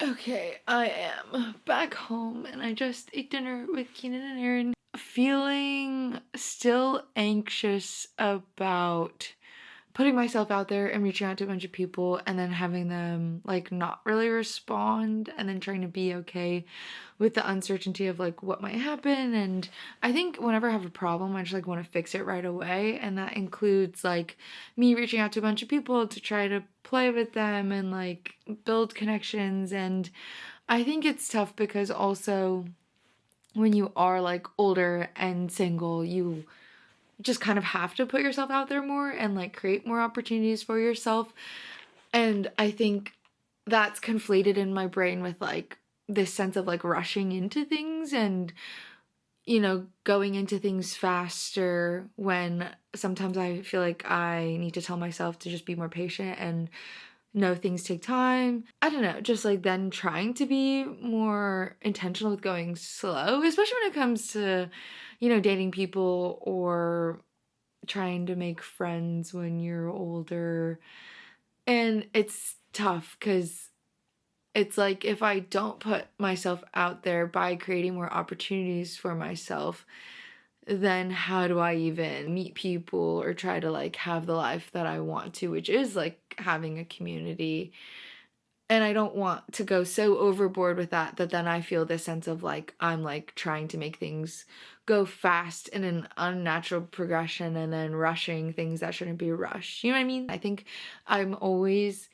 Okay, I am back home and I just ate dinner with Keenan and Aaron. Feeling still anxious about putting myself out there and reaching out to a bunch of people and then having them like not really respond and then trying to be okay with the uncertainty of like what might happen. And I think whenever I have a problem, I just like want to fix it right away, and that includes like me reaching out to a bunch of people to try to play with them and like build connections. And I think it's tough because also when you are like older and single, you just kind of have to put yourself out there more and like create more opportunities for yourself. And I think that's conflated in my brain with like this sense of like rushing into things and, going into things faster when sometimes I feel like I need to tell myself to just be more patient and know things take time. I don't know, just like then trying to be more intentional with going slow, especially when it comes to, dating people or trying to make friends when you're older. And it's tough because it's like if I don't put myself out there by creating more opportunities for myself, then how do I even meet people or try to like have the life that I want to, which is like having a community. And I don't want to go so overboard with that then I feel this sense of like I'm like trying to make things go fast in an unnatural progression and then rushing things that shouldn't be rushed. You know what I mean? I think I'm always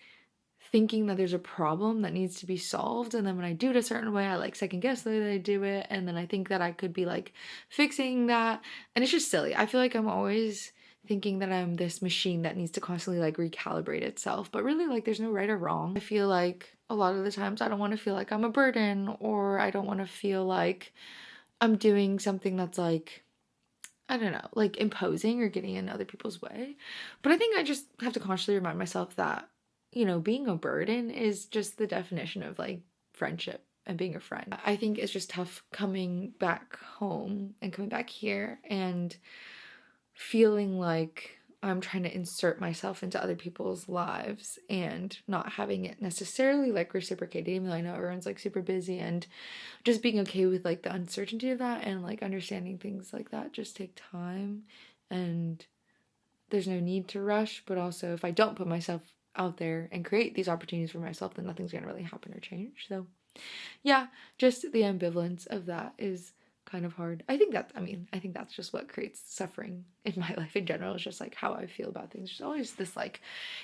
thinking that there's a problem that needs to be solved, and then when I do it a certain way, I like second guess the way that I do it, and then I think that I could be like fixing that, and it's just silly. I feel like I'm always thinking that I'm this machine that needs to constantly like recalibrate itself, but really like there's no right or wrong. I feel like a lot of the times I don't want to feel like I'm a burden, or I don't want to feel like I'm doing something that's like, I don't know, like imposing or getting in other people's way. But I think I just have to consciously remind myself that, being a burden is just the definition of like friendship and being a friend. I think it's just tough coming back home and coming back here and feeling like I'm trying to insert myself into other people's lives and not having it necessarily like reciprocated, even though I know everyone's like super busy, and just being okay with like the uncertainty of that and like understanding things like that just take time and there's no need to rush. But also, if I don't put myself out there and create these opportunities for myself, then nothing's gonna really happen or change. So yeah, just the ambivalence of that is kind of hard. I think that's just what creates suffering in my life in general. It's just like how I feel about things. There's always this like,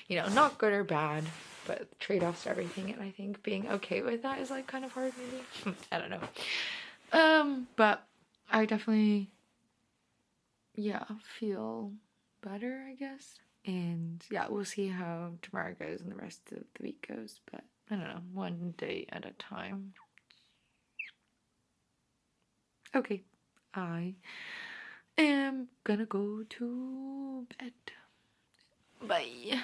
not good or bad, but trade-offs to everything. And I think being okay with that is like kind of hard maybe. I don't know. But I definitely, yeah, feel better, I guess. And yeah, we'll see how tomorrow goes and the rest of the week goes. But I don't know, one day at a time. Okay, I am gonna go to bed. Bye.